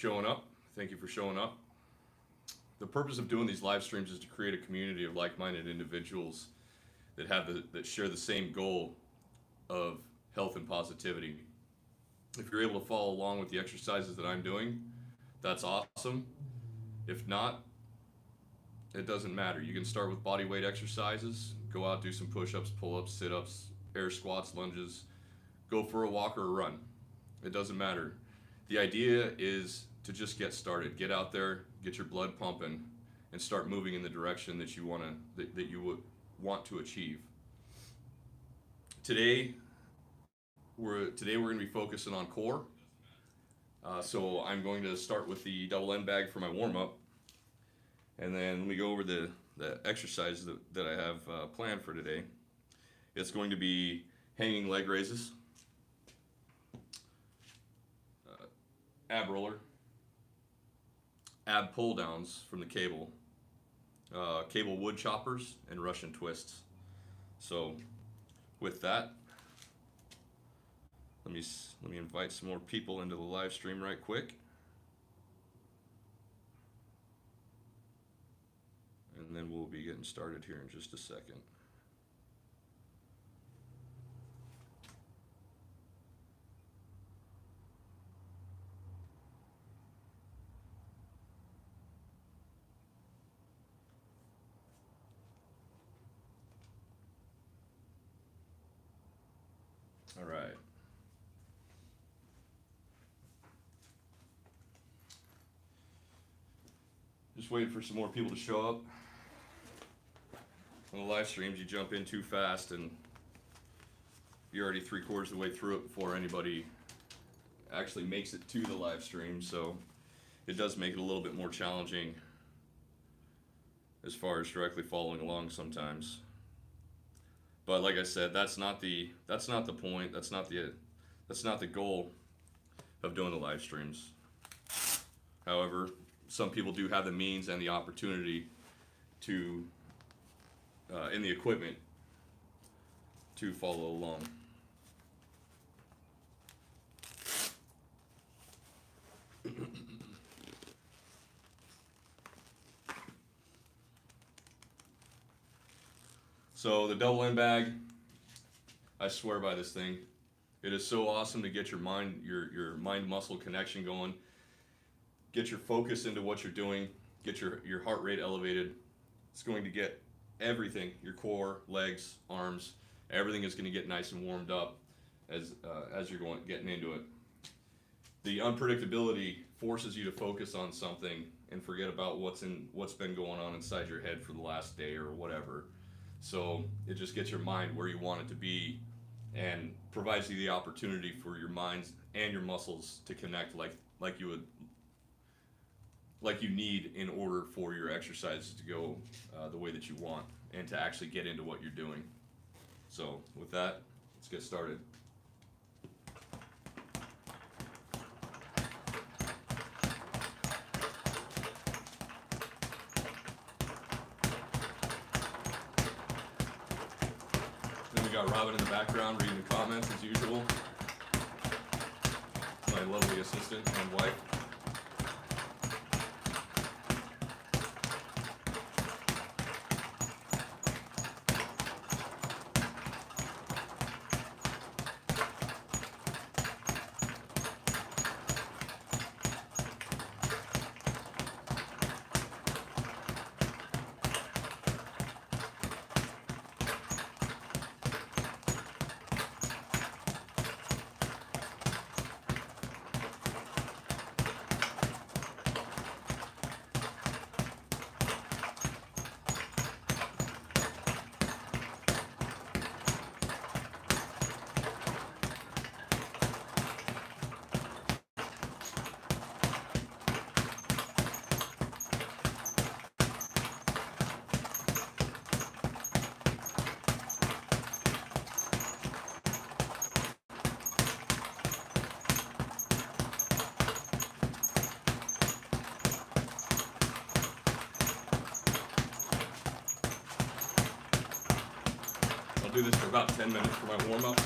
showing up. Thank you for showing up. The purpose of doing these live streams is to create a community of like-minded individuals that share the same goal of health and positivity. If you're able to follow along with the exercises that I'm doing, that's awesome. If not, it doesn't matter. You can start with body weight exercises, go out, do some push-ups, pull-ups, sit-ups, air squats, lunges, go for a walk or a run. It doesn't matter. The idea is to just get started. Get out there, get your blood pumping, and start moving in the direction that you would want to achieve. Today we're going to be focusing on core. So I'm going to start with the double end bag for my warm-up, and then let me go over the exercises that I have planned for today. It's going to be hanging leg raises, ab roller, ab pull downs from the cable, cable wood choppers, and Russian twists. So with that, let me invite some more people into the live stream right quick. And then we'll be getting started here in just a second. All right. Just waiting for some more people to show up. On the live streams, you jump in too fast and you're already 3/4 of the way through it before anybody actually makes it to the live stream. So it does make it a little bit more challenging as far as directly following along sometimes. But like I said, that's not the point. That's not the goal of doing the live streams. However, some people do have the means and the opportunity to, and the equipment to follow along. So the double end bag, I swear by this thing. It is so awesome to get your mind muscle connection going. Get your focus into what you're doing, get your heart rate elevated. It's going to get everything, your core, legs, arms, everything is going to get nice and warmed up as you're getting into it. The unpredictability forces you to focus on something and forget about what's been going on inside your head for the last day or whatever. So it just gets your mind where you want it to be and provides you the opportunity for your minds and your muscles to connect like you need in order for your exercises to go the way that you want and to actually get into what you're doing. So with that, let's get started. Then we got Robin in the background reading the comments as usual. My lovely assistant and wife. I'll do this for about 10 minutes for my warm-up.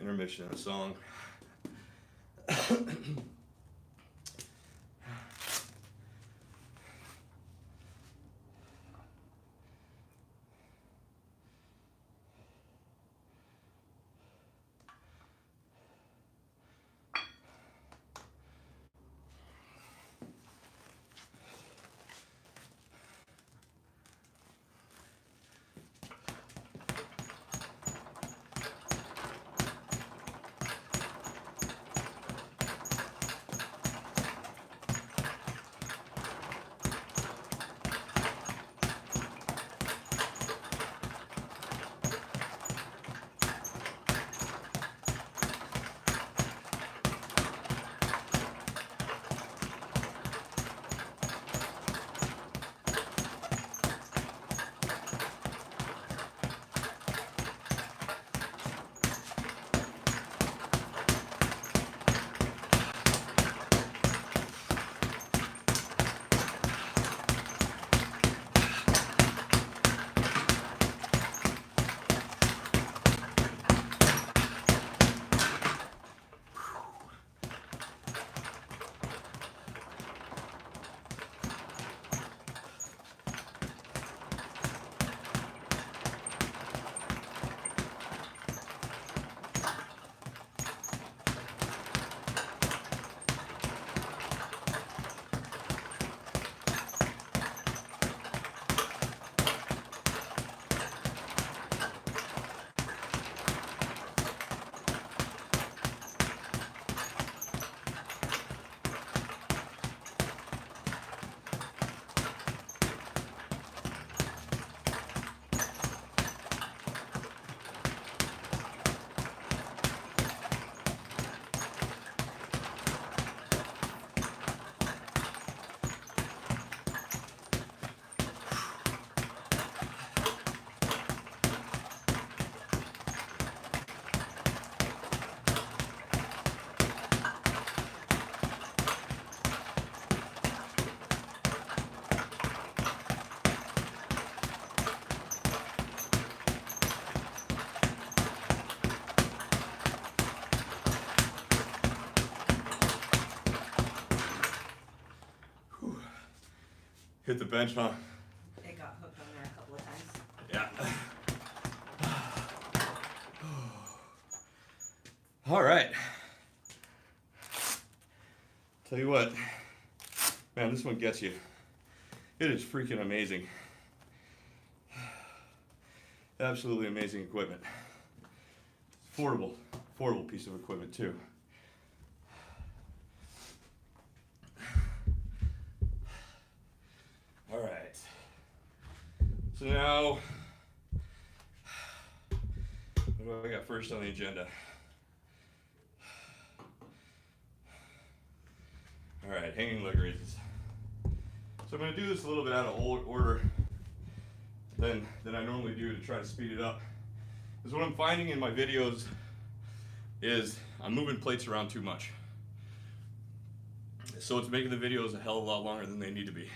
intermission of a song. Hit the bench, huh? It got hooked on there a couple of times. Yeah. All right. Tell you what, man, this one gets you. It is freaking amazing. Absolutely amazing equipment. Affordable piece of equipment too. All right. So now, what do I got first on the agenda? All right, hanging leg raises. So I'm going to do this a little bit out of order than I normally do to try to speed it up. Because what I'm finding in my videos is I'm moving plates around too much. So it's making the videos a hell of a lot longer than they need to be.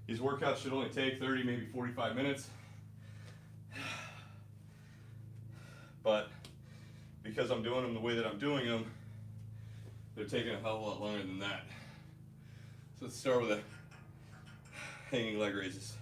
These workouts should only take 30, maybe 45 minutes. But because I'm doing them the way that I'm doing them, they're taking a hell of a lot longer than that. So let's start with the hanging leg raises.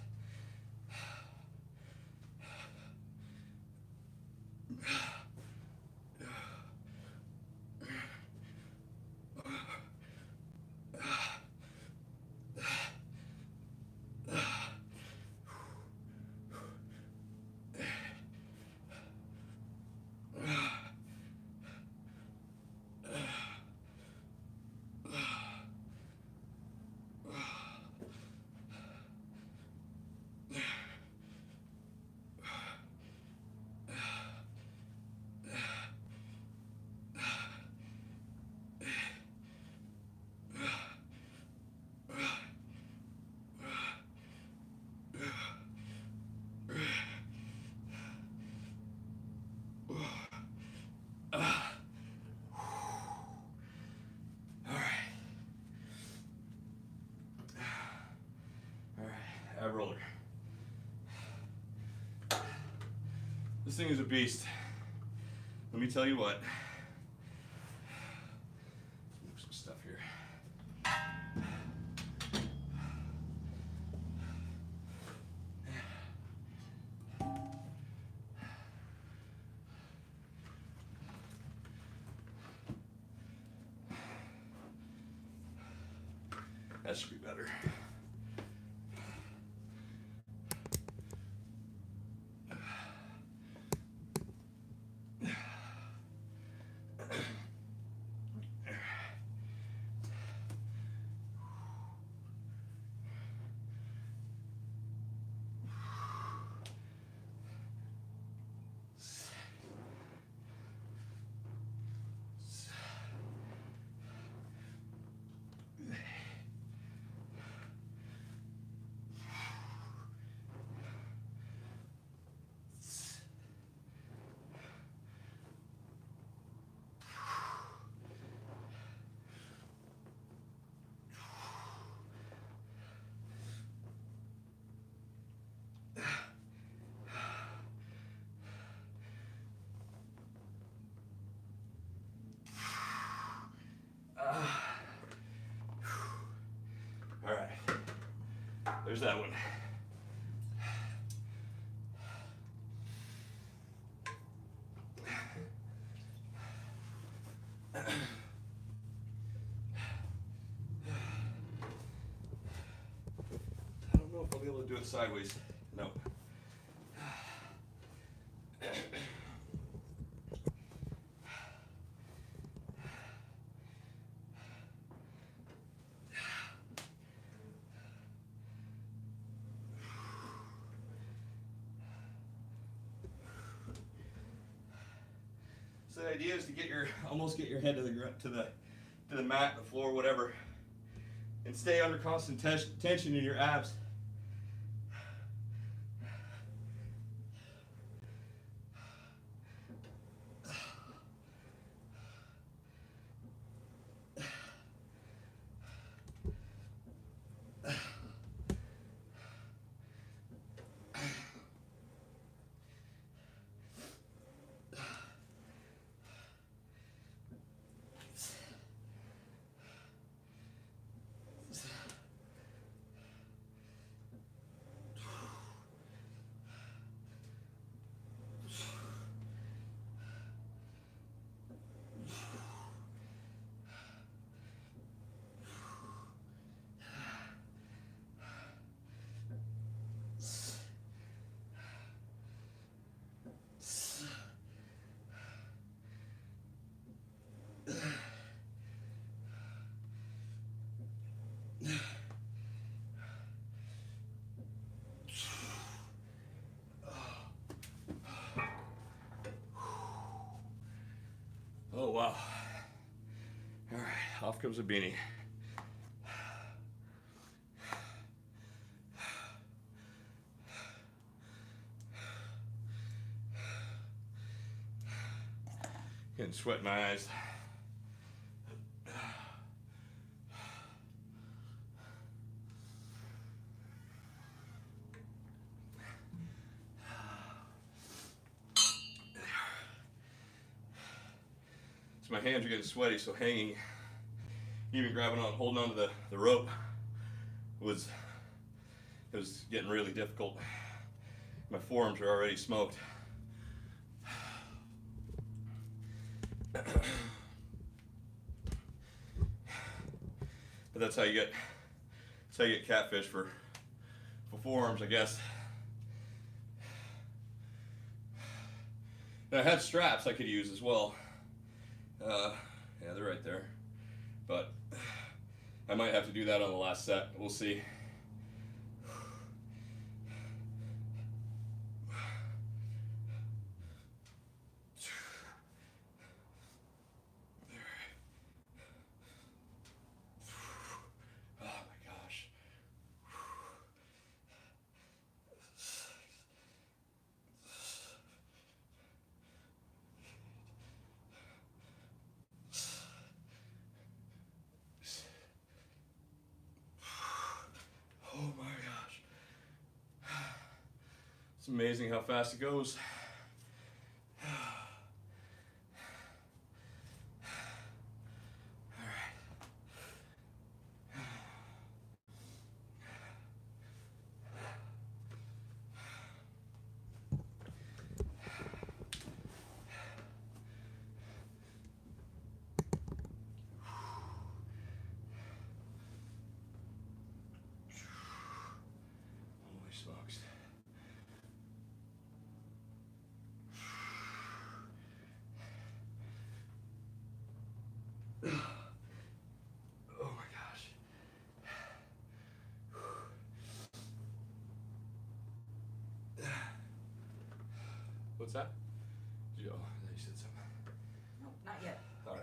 Ab roller. This thing is a beast. Let me tell you what. Move some stuff here. That should be better. All right, there's that one. I don't know if I'll be able to do it sideways. No. So the idea is to almost get your head to the mat, the floor, whatever, and stay under constant tension in your abs. Oh, wow. All right, off comes a beanie. Getting sweat in my eyes. So my hands are getting sweaty, so hanging, even grabbing on, holding on to the rope was getting really difficult. My forearms are already smoked. But that's how you get catfish for forearms, I guess. And I had straps I could use as well. Yeah, they're right there. But I might have to do that on the last set. We'll see. It's amazing how fast it goes. What's that? Joe, I thought you said something. No, not yet. All right.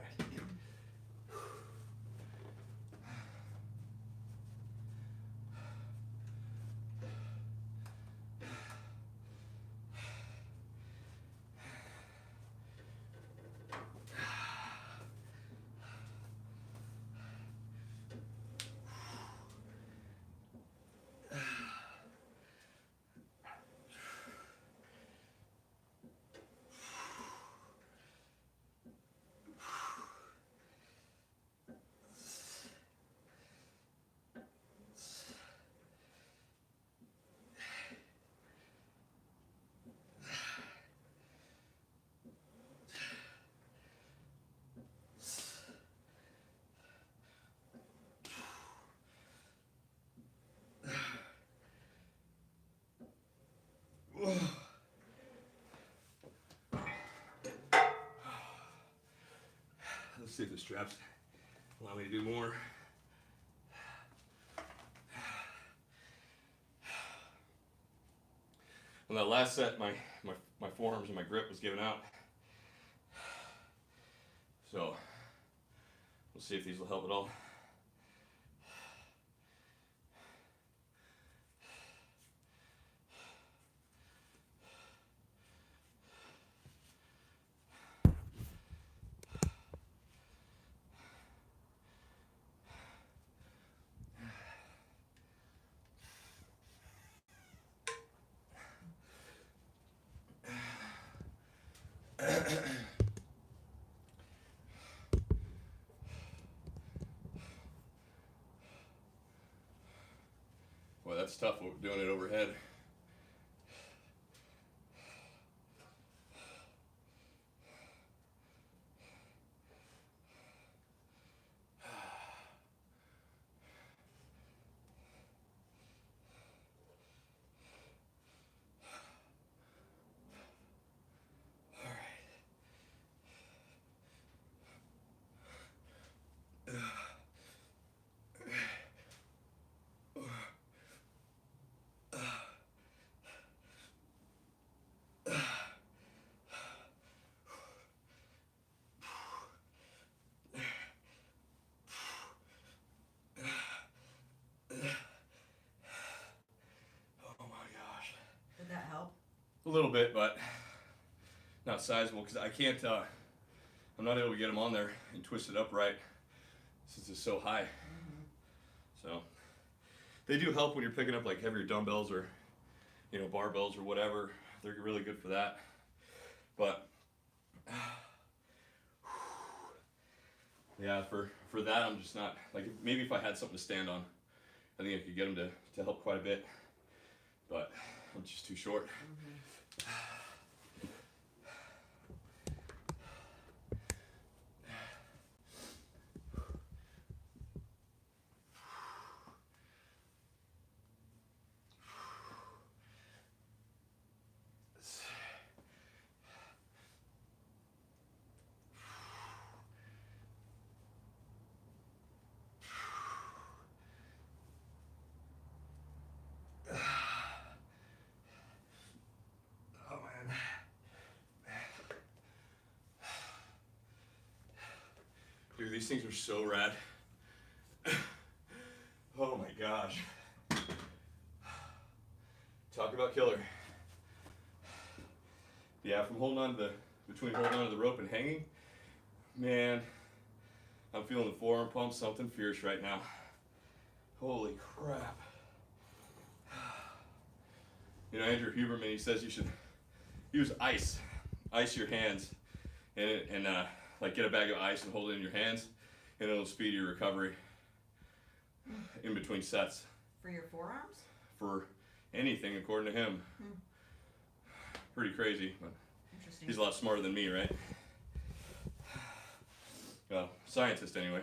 Let's see if the straps allow me to do more. On that last set, my forearms and my grip was giving out. So we'll see if these will help at all. Boy, that's tough doing it overhead. Did that help? A little bit, but not sizable because I can't, I'm not able to get them on there and twist it up right since it's so high. So they do help when you're picking up like heavier dumbbells or, you know, barbells or whatever. They're really good for that. But yeah, for that, I'm just not, like, maybe if I had something to stand on, I think I could get them to help quite a bit. But I'm just too short. Dude, these things are so rad. Oh my gosh. Talk about killer. Yeah, from between holding on to the rope and hanging, man, I'm feeling the forearm pump something fierce right now. Holy crap. You know, Andrew Huberman, he says you should use ice your hands, and like get a bag of ice and hold it in your hands, and it'll speed your recovery in between sets. For your forearms? For anything, according to him. Pretty crazy, but Interesting. he's a lot smarter than me, right? Well, scientist anyway.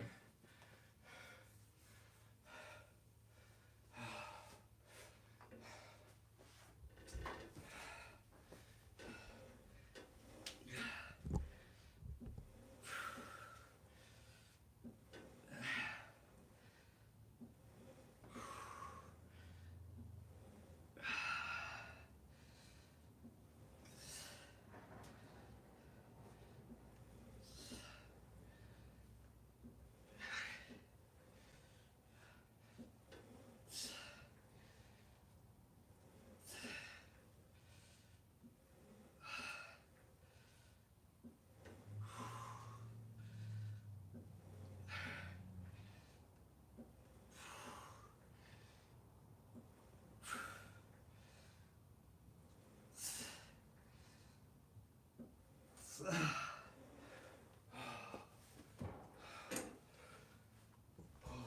Oh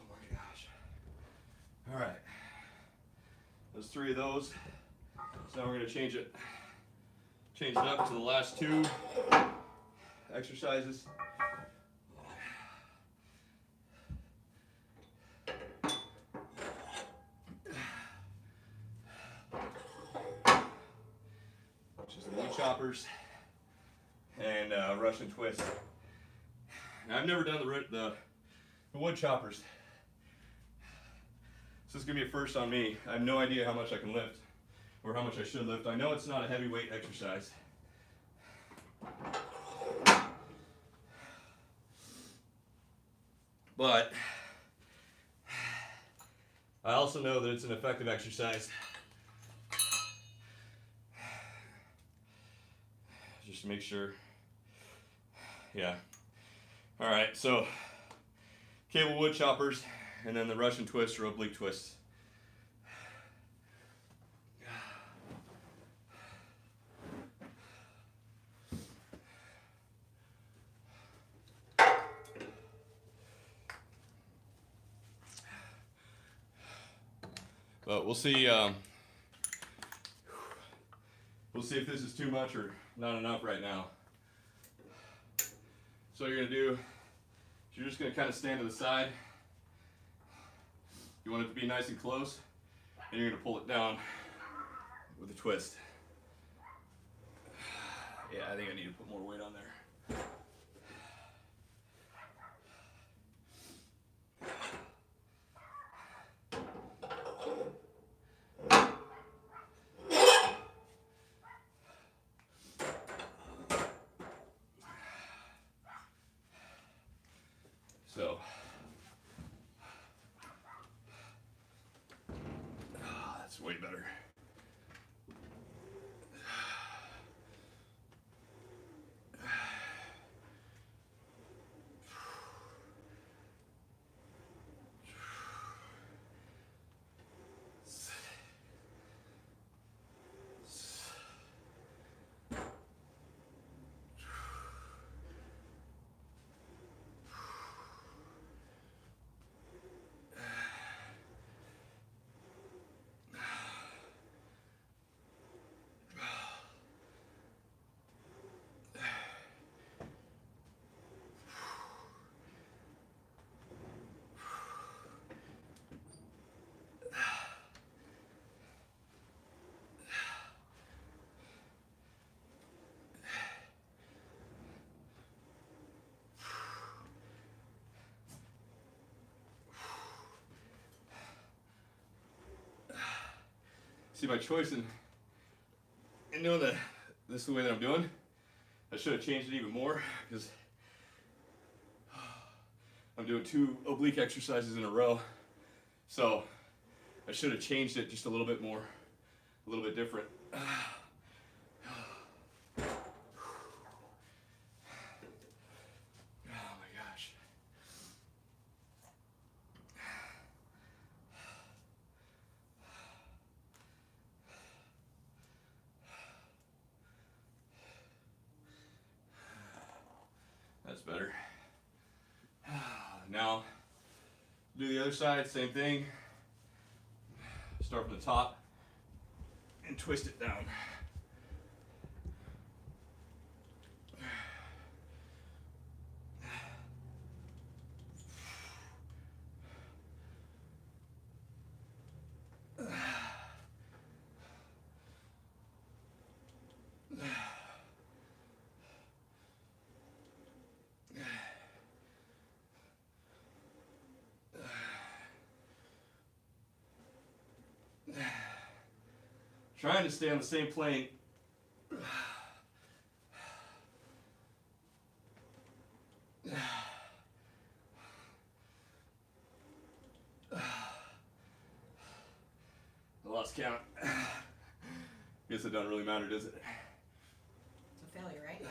my gosh. All right. There's 3 of those. So now we're going to change it up to the last 2 exercises. Which is the wood choppers and Russian twist. Now, I've never done the wood choppers. So this is going to be a first on me. I have no idea how much I can lift or how much I should lift. I know it's not a heavyweight exercise. But I also know that it's an effective exercise. Just to make sure. Yeah. All right, so cable wood choppers and then the Russian twist or oblique twists. But we'll see. We'll see if this is too much or not enough right now. So what you're gonna do, you're just gonna kind of stand to the side. You want it to be nice and close, and you're gonna pull it down with a twist. Yeah, I think I need to put more weight on there. So, that's way better. See, my choice in doing this is the way that I'm doing. I should have changed it even more because I'm doing 2 oblique exercises in a row. So I should have changed it just a little bit more, a little bit different. That's better. Now, do the other side, same thing. Start from the top and twist it down. Trying to stay on the same plane. I lost count. Guess it doesn't really matter, does it? It's a failure, right?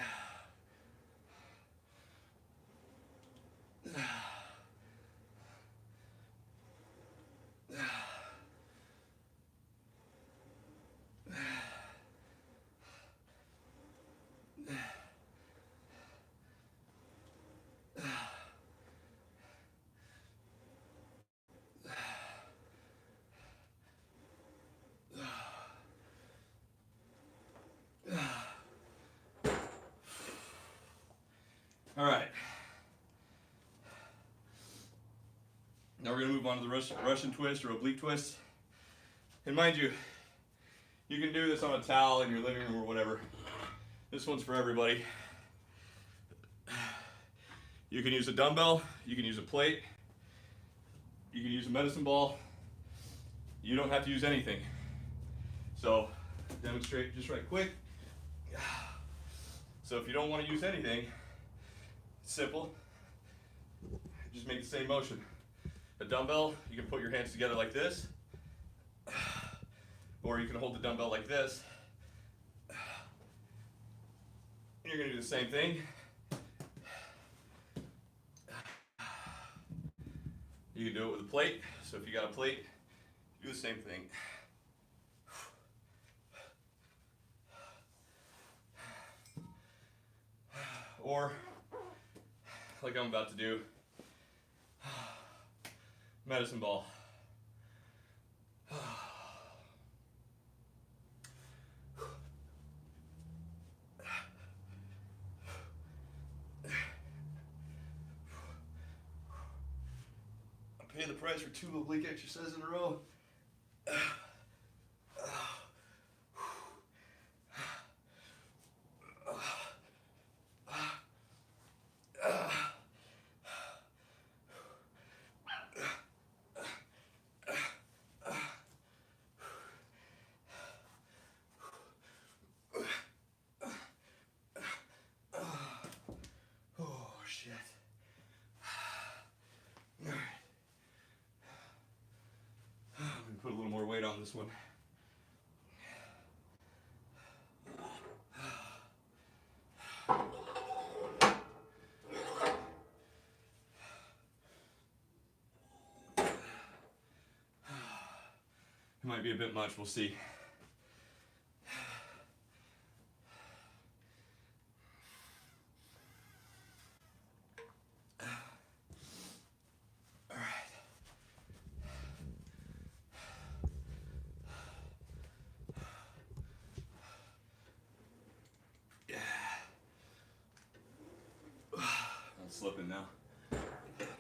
All right. Now we're gonna move on to the Russian twist or oblique twist. And mind you, you can do this on a towel in your living room or whatever. This one's for everybody. You can use a dumbbell, you can use a plate, you can use a medicine ball. You don't have to use anything. So, demonstrate just right quick. So if you don't want to use anything, it's simple. Just make the same motion. A dumbbell, you can put your hands together like this, or you can hold the dumbbell like this. You're going to do the same thing. You can do it with a plate. So if you got a plate, do the same thing. Or, like I'm about to do, medicine ball. I'm paying the price for 2 oblique exercises in a row. Oh, shit. All right. I'm going to put a little more weight on this one. It might be a bit much, we'll see. All right. Yeah. I'm slipping now.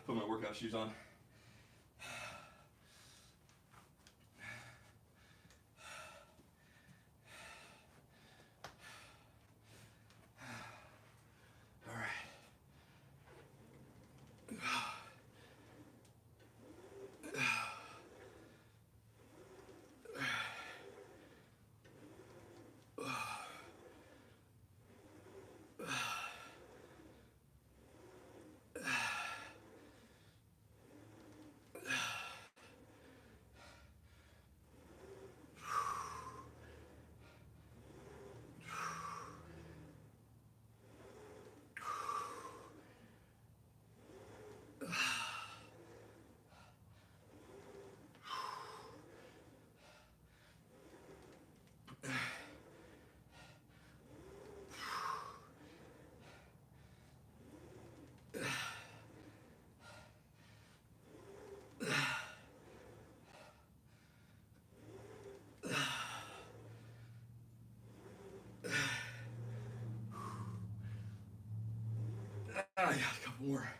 Put my workout shoes on. I got a couple more.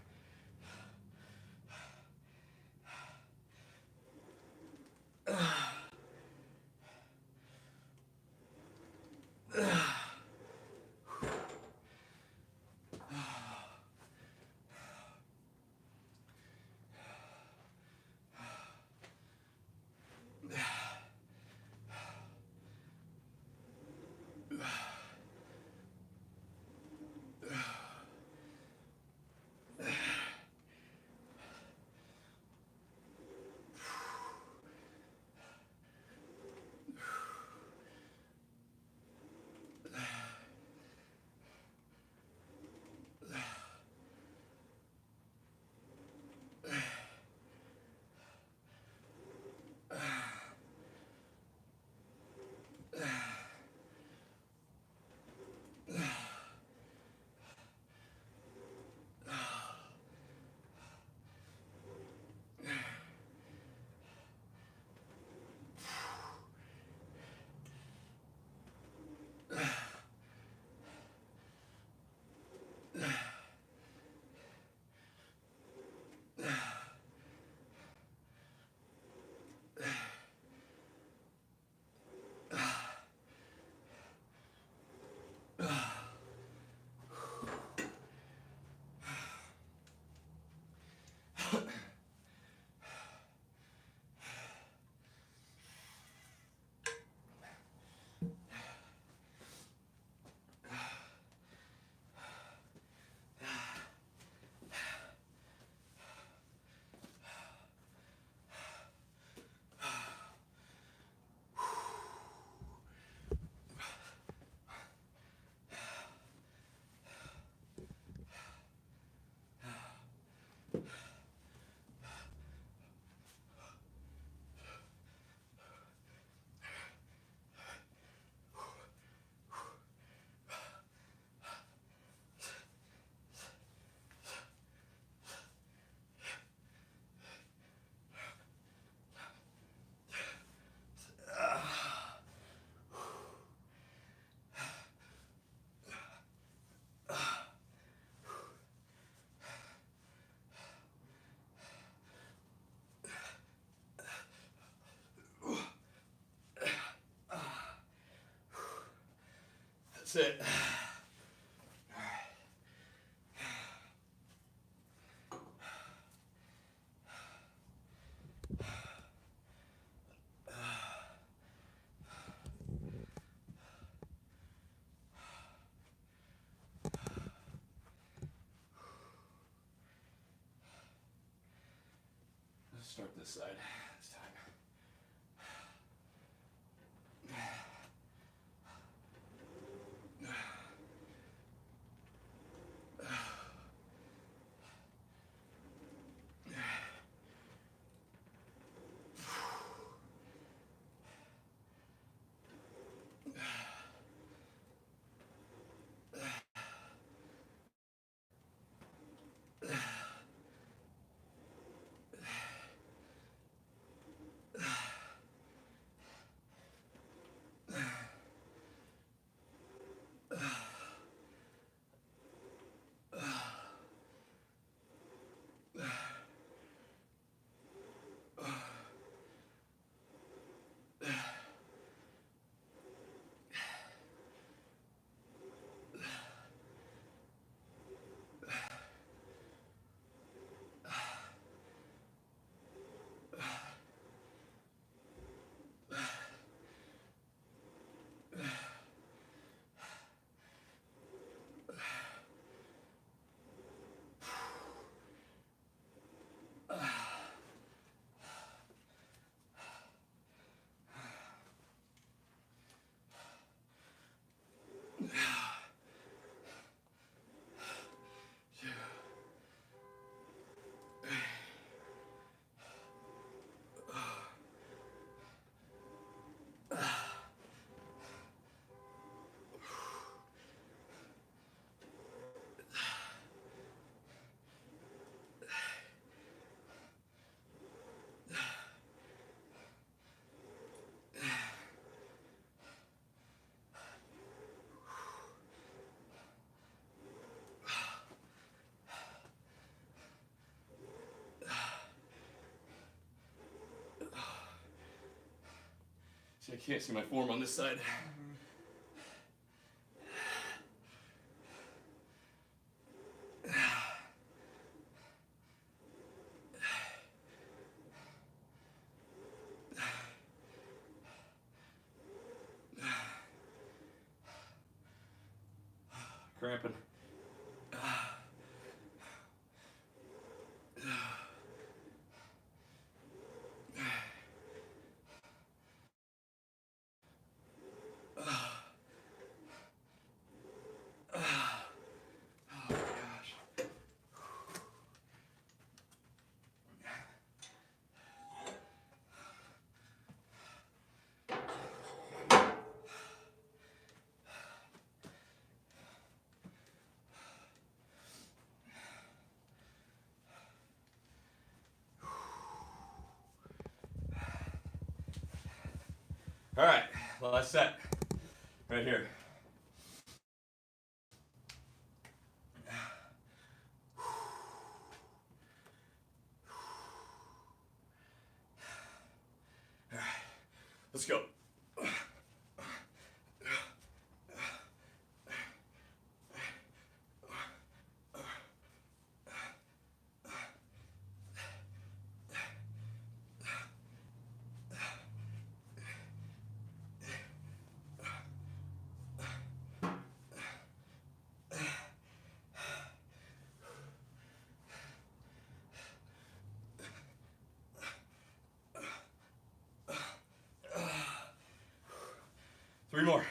That's it. Let's start this side this time. See, I can't see my form on this side. Cramping. 'All right, last set, right here. All right, let's go. 3 more.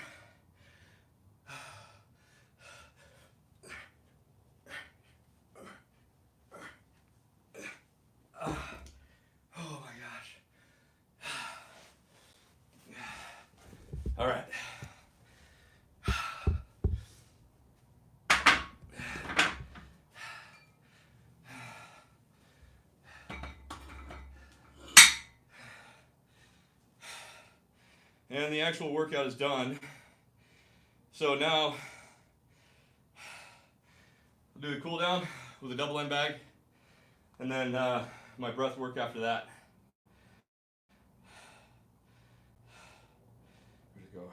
Oh my gosh. All right. And the actual workout is done. So now, I'll do the cool down with a double end bag, and then my breath work after that. Where'd it go?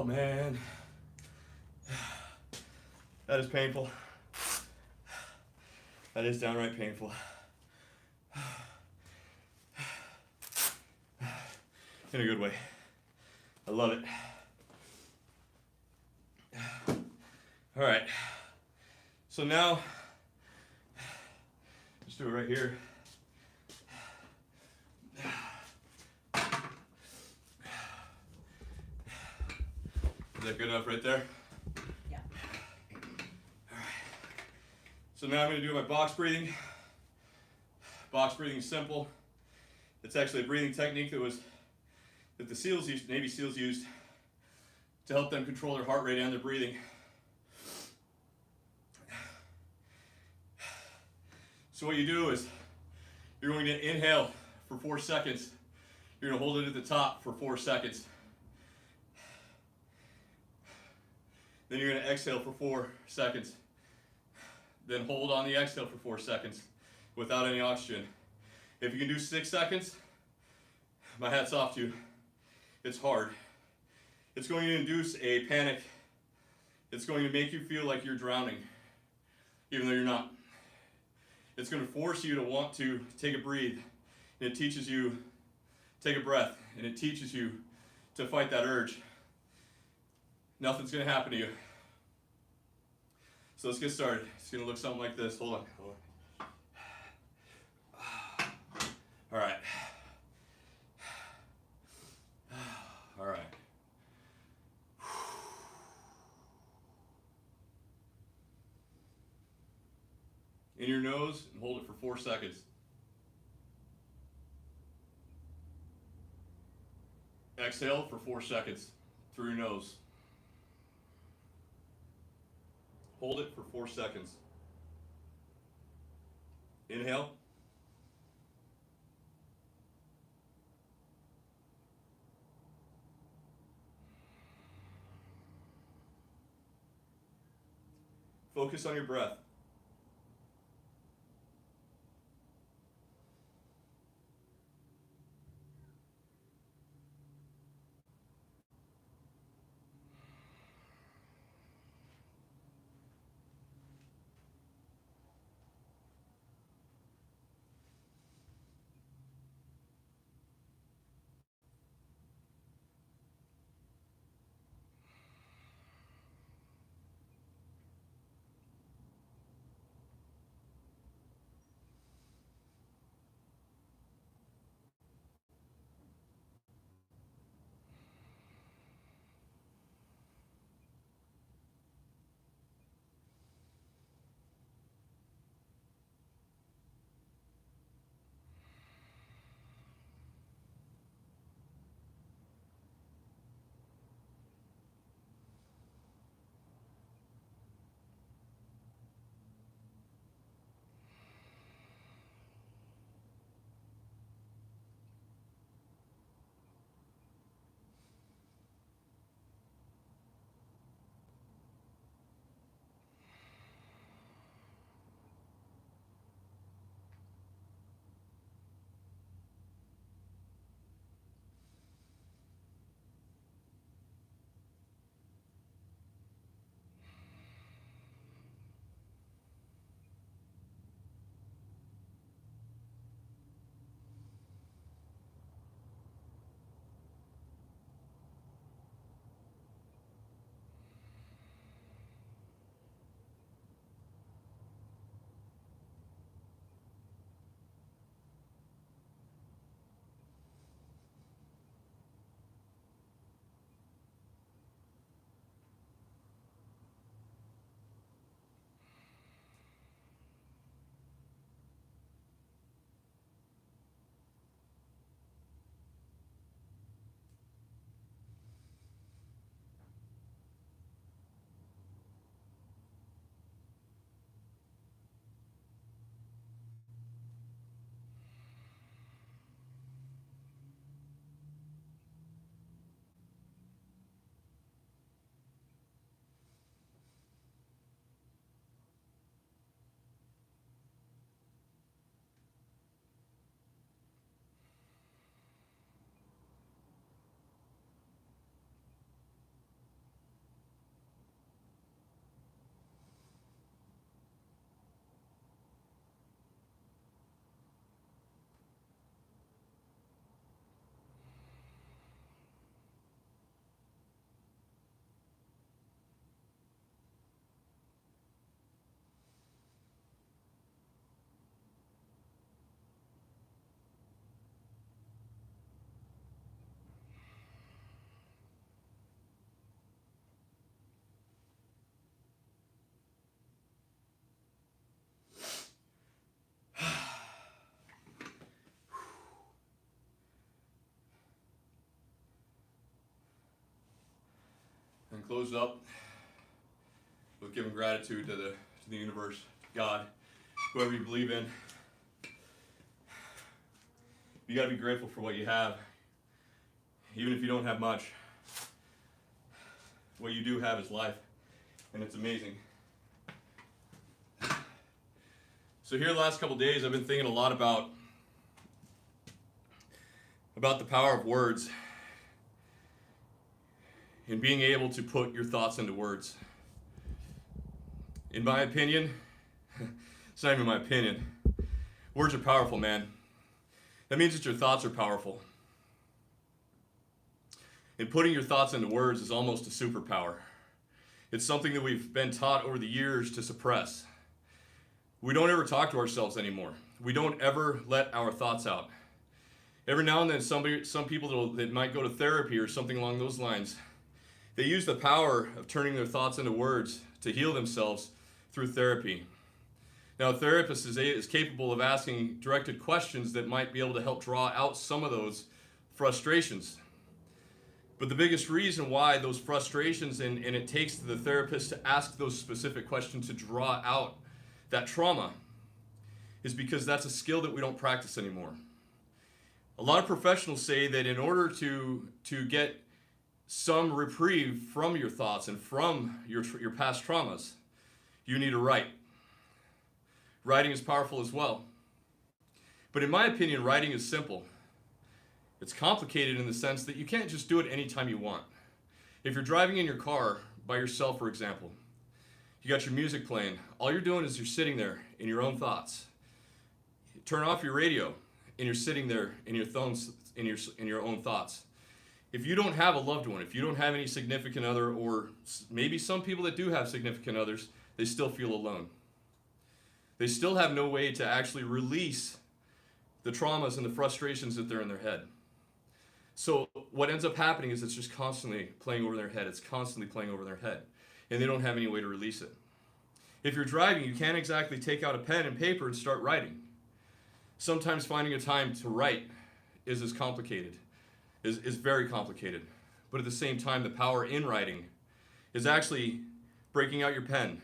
man. That is painful. That is downright painful. In a good way. I love it. All right. So now, just do it right here. Is that good enough right there? Yeah. All right. So now I'm going to do my box breathing. Box breathing is simple. It's actually a breathing technique that the SEALs used, Navy SEALs used to help them control their heart rate and their breathing. So what you do is you're going to inhale for 4 seconds. You're going to hold it at the top for 4 seconds. Then you're going to exhale for 4 seconds. Then hold on the exhale for 4 seconds without any oxygen. If you can do 6 seconds, my hat's off to you. It's hard. It's going to induce a panic. It's going to make you feel like you're drowning, even though you're not. It's going to force you to want to take a breathe. And it teaches you, take a breath, and it teaches you to fight that urge. Nothing's going to happen to you. So let's get started. It's going to look something like this. Hold on. All right. All right. In your nose and hold it for 4 seconds. Exhale for 4 seconds through your nose. Hold it for 4 seconds. Inhale. Focus on your breath. close up with giving gratitude to the universe, God, whoever you believe in. You got to be grateful for what you have, even if you don't have much. What you do have is life, and it's amazing. So here the last couple days, I've been thinking a lot about the power of words and being able to put your thoughts into words. In my opinion, it's not even my opinion, words are powerful, man. That means that your thoughts are powerful. And putting your thoughts into words is almost a superpower. It's something that we've been taught over the years to suppress. We don't ever talk to ourselves anymore. We don't ever let our thoughts out. Every now and then, some people that might go to therapy or something along those lines, they use the power of turning their thoughts into words to heal themselves through therapy. Now, a therapist is capable of asking directed questions that might be able to help draw out some of those frustrations. But the biggest reason why those frustrations and it takes the therapist to ask those specific questions to draw out that trauma is because that's a skill that we don't practice anymore. A lot of professionals say that in order to get some reprieve from your thoughts and from your past traumas, you need to write. Writing is powerful as well. But in my opinion, writing is simple. It's complicated in the sense that you can't just do it anytime you want. If you're driving in your car by yourself, for example, you got your music playing, all you're doing is you're sitting there in your own thoughts. Turn off your radio and you're sitting there in your thoughts, in your own thoughts. If you don't have a loved one, if you don't have any significant other, or maybe some people that do have significant others, they still feel alone. They still have no way to actually release the traumas and the frustrations that they're in their head. So what ends up happening is it's just constantly playing over their head. It's constantly playing over their head. And they don't have any way to release it. If you're driving, you can't exactly take out a pen and paper and start writing. Sometimes finding a time to write is very complicated. But at the same time, the power in writing is actually breaking out your pen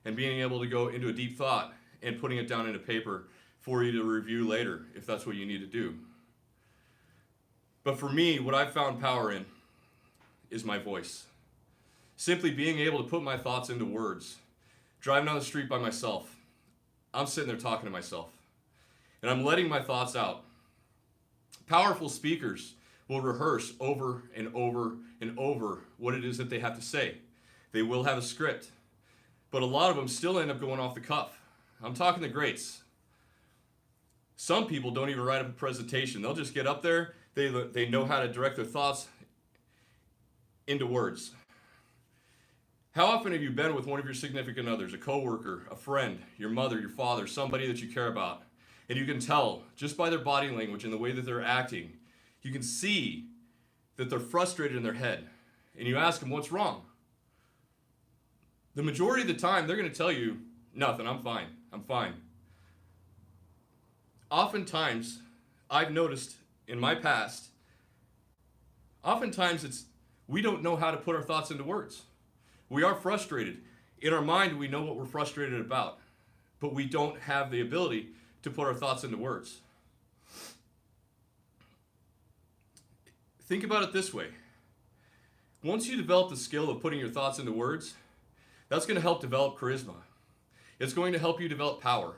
and being able to go into a deep thought and putting it down into paper for you to review later, if that's what you need to do. But for me, what I've found power in is my voice. Simply being able to put my thoughts into words. Driving down the street by myself, I'm sitting there talking to myself, and I'm letting my thoughts out. Powerful speakers will rehearse over and over and over what it is that they have to say. They will have a script, but a lot of them still end up going off the cuff. I'm talking the greats. Some people don't even write up a presentation. They'll just get up there. They know how to direct their thoughts into words. How often have you been with one of your significant others, a coworker, a friend, your mother, your father, somebody that you care about, and you can tell just by their body language and the way that they're acting, you can see that they're frustrated in their head, and you ask them, what's wrong? The majority of the time, they're going to tell you, nothing, I'm fine. Oftentimes, I've noticed in my past, oftentimes we don't know how to put our thoughts into words. We are frustrated. In our mind, we know what we're frustrated about, but we don't have the ability to put our thoughts into words. Think about it this way. Once you develop the skill of putting your thoughts into words, that's going to help develop charisma. It's going to help you develop power.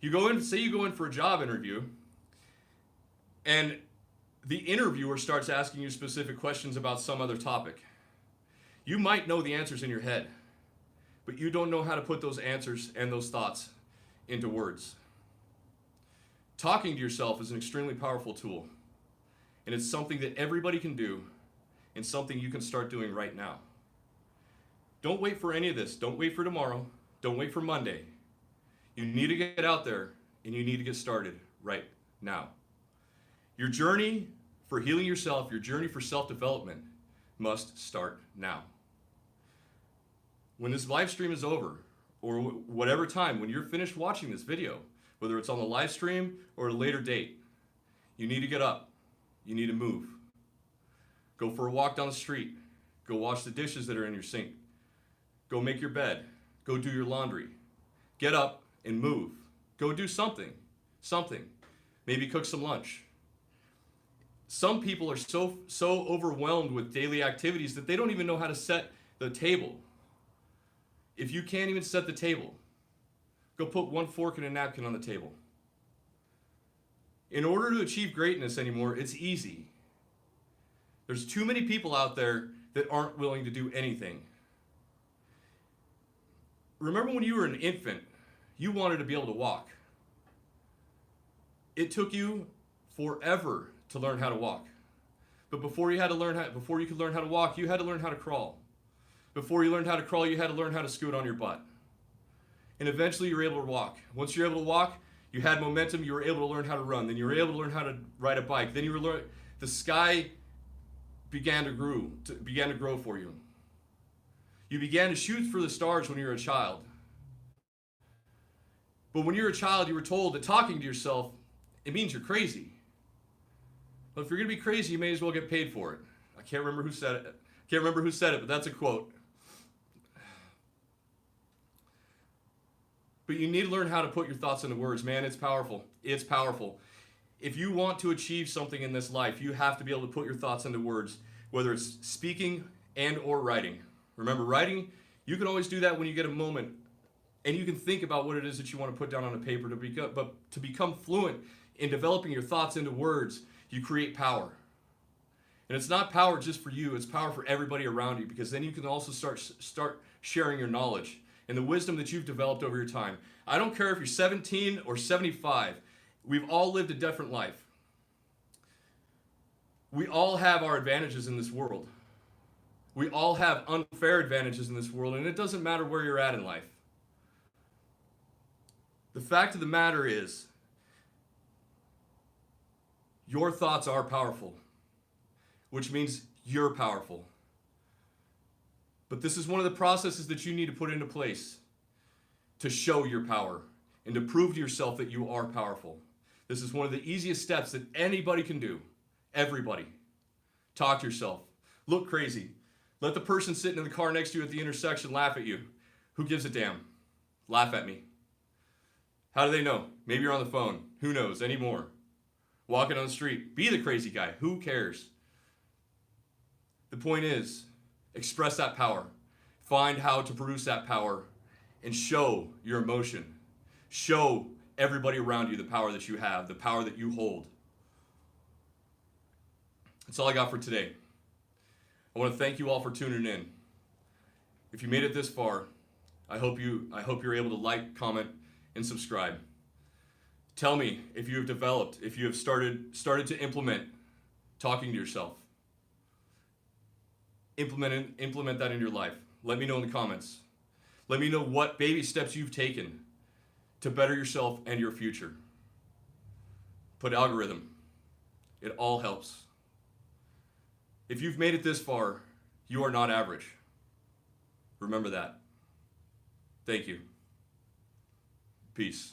You go in for a job interview, and the interviewer starts asking you specific questions about some other topic. You might know the answers in your head, but you don't know how to put those answers and those thoughts into words. Talking to yourself is an extremely powerful tool, and it's something that everybody can do and something you can start doing right now. Don't wait for any of this. Don't wait for tomorrow. Don't wait for Monday. You need to get out there, and you need to get started right now. Your journey for healing yourself, your journey for self-development must start now. When this live stream is over, or whatever time, when you're finished watching this video, whether it's on the live stream or a later date, you need to get up. You need to move. Go for a walk down the street. Go wash the dishes that are in your sink. Go make your bed. Go do your laundry. Get up and move. Go do something. Something. Maybe cook some lunch. Some people are so overwhelmed with daily activities that they don't even know how to set the table. If you can't even set the table, go put one fork and a napkin on the table. In order to achieve greatness anymore, it's easy. There's too many people out there that aren't willing to do anything. Remember when you were an infant, you wanted to be able to walk. It took you forever to learn how to walk. But before you could learn how to walk, you had to learn how to crawl. Before you learned how to crawl, you had to learn how to scoot on your butt. And eventually you were able to walk. Once you're able to walk, you had momentum, you were able to learn how to run. Then you were able to learn how to ride a bike. Then the sky began to grow for you. You began to shoot for the stars when you were a child. But when you were a child, you were told that talking to yourself, it means you're crazy. But if you're going to be crazy, you may as well get paid for it. I can't remember who said it. But that's a quote. But you need to learn how to put your thoughts into words. Man, it's powerful. It's powerful. If you want to achieve something in this life, you have to be able to put your thoughts into words, whether it's speaking and or writing. Remember, writing, you can always do that when you get a moment, and you can think about what it is that you want to put down on a paper. But to become fluent in developing your thoughts into words, you create power. And it's not power just for you, it's power for everybody around you, because then you can also start sharing your knowledge and the wisdom that you've developed over your time. I don't care if you're 17 or 75. We've all lived a different life. We all have our advantages in this world. We all have unfair advantages in this world, and it doesn't matter where you're at in life. The fact of the matter is, your thoughts are powerful, which means you're powerful. But this is one of the processes that you need to put into place to show your power and to prove to yourself that you are powerful. This is one of the easiest steps that anybody can do. Everybody. Talk to yourself. Look crazy. Let the person sitting in the car next to you at the intersection laugh at you. Who gives a damn? Laugh at me. How do they know? Maybe you're on the phone. Who knows anymore? Walking on the street. Be the crazy guy. Who cares? The point is, express that power. Find how to produce that power and show your emotion. Show everybody around you the power that you have, the power that you hold. That's all I got for today. I want to thank you all for tuning in. If you made it this far, I hope you're able to like, comment, and subscribe. Tell me if you have started to implement talking to yourself. Implement that in your life. Let me know in the comments. Let me know what baby steps you've taken to better yourself and your future. Put algorithm. It all helps. If you've made it this far, you are not average. Remember that. Thank you. Peace.